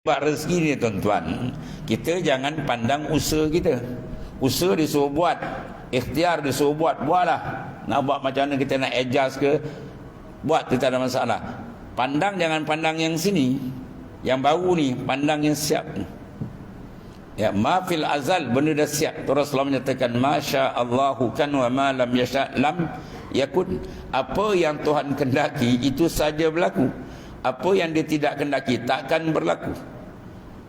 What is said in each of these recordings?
Buat rezeki ni tuan-tuan, kita jangan pandang usaha kita. Usaha disuruh buat, ikhtiar disuruh buatlah. Nak buat macam mana kita nak adjust ke, buat, kita tak ada masalah. Jangan pandang yang sini, yang baru ni, pandang yang siap. Ya, ma fil azal, benda dah siap. Rasulullah menyatakan masya Allahu kan wa ma lam yasha lam yakun. Apa yang Tuhan kendaki itu saja berlaku. Apa yang dia tidak kendaki takkan berlaku.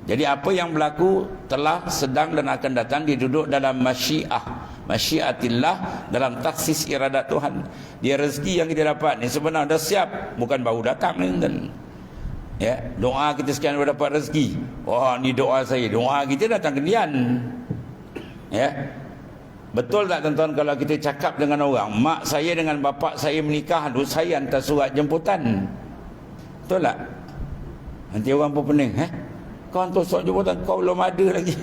Jadi apa yang berlaku telah, sedang dan akan datang, dia duduk dalam masyiatillah, dalam taksis iradat Tuhan. Dia rezeki yang kita dapat ni sebenarnya dah siap, bukan baru datang ni kan. Ya, doa kita sekian baru dapat rezeki. Wah, ni doa saya, doa kita datang kemudian. Ya. Betul tak tuan-tuan kalau kita cakap dengan orang, mak saya dengan bapak saya menikah, saya hantar surat jemputan. Betul tak? Nanti orang pun pening, kau hantar surat jemputan, kau belum ada lagi.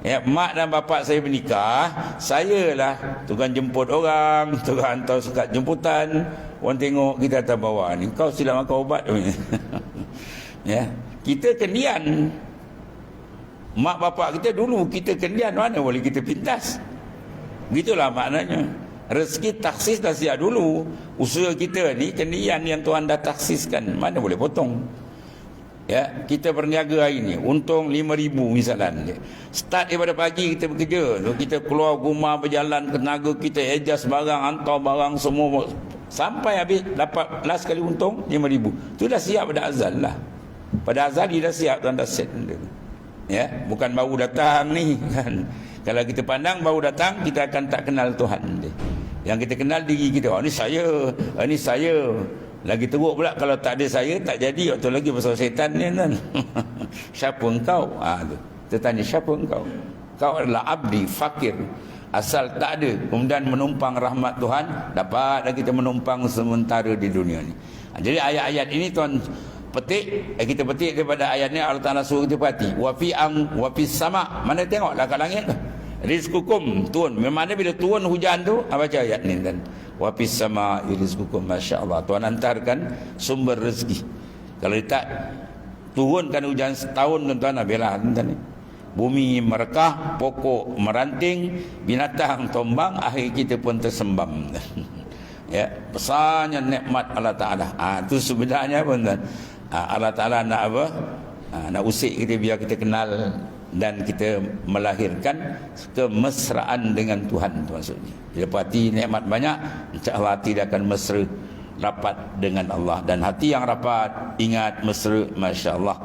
Ya, mak dan bapak saya bernikah, saya lah tukang jemput orang, tukang hantar surat jemputan. Orang tengok kita atas bawah ni, kau sila makan ubat. Ya, kita kendian. Mak bapak kita dulu kita kendian, mana boleh kita pintas. Begitulah maknanya. Rezeki taksis dah siap dulu. Usaha kita ni kendian yang Tuhan dah taksiskan, mana boleh potong. Ya, kita berniaga hari ni untung 5,000 misalnya. Start daripada pagi kita bekerja, kita keluar rumah, berjalan, tenaga kita adjust barang, hantar barang semua, sampai habis dapat last kali untung 5,000. Tu dah siap pada azal lah. Pada azal dia dah siap, Tuhan dah set. Ya, bukan baru datang ni kan. Kalau kita pandang baru datang, kita akan tak kenal Tuhan dia. Yang kita kenal diri kita. Oh, ni saya, ni saya. Lagi teruk pula kalau tak ada saya, tak jadi. Waktu lagi pasal syaitan ni kan. Siapa engkau? Tu. Kita tanya, siapa engkau? Kau adalah abdi, fakir. Asal tak ada, kemudian menumpang rahmat Tuhan, dapatlah kita menumpang sementara di dunia ni. Jadi ayat-ayat ini tuan petik, kita petik daripada ayat ni. Allah Ta'ala suruh kita perhati. Wa fi sama. Mana tengoklah kat langit tu. Rizqukum turun. Memang bila turun hujan tu, baca ayat ni kan. Wa fis sama'i rizqukum, masya-Allah. Tuhan hantarkan sumber rezeki. Kalau dia tak turunkan hujan setahun tuan-tuan, habislah tuan ni. Bumi merekah, pokok meranting, binatang tombang, akhir kita pun tersembam. Ya, besarnya nikmat Allah Taala. Itu sebenarnya pun tuan. Allah Taala nak apa? Nak usik kita biar kita kenal dan kita melahirkan kemesraan dengan Tuhan tu maksudnya. Bila hati nikmat banyak, insya-Allah hati dia akan mesra, rapat dengan Allah. Dan hati yang rapat, ingat, mesra, masya-Allah,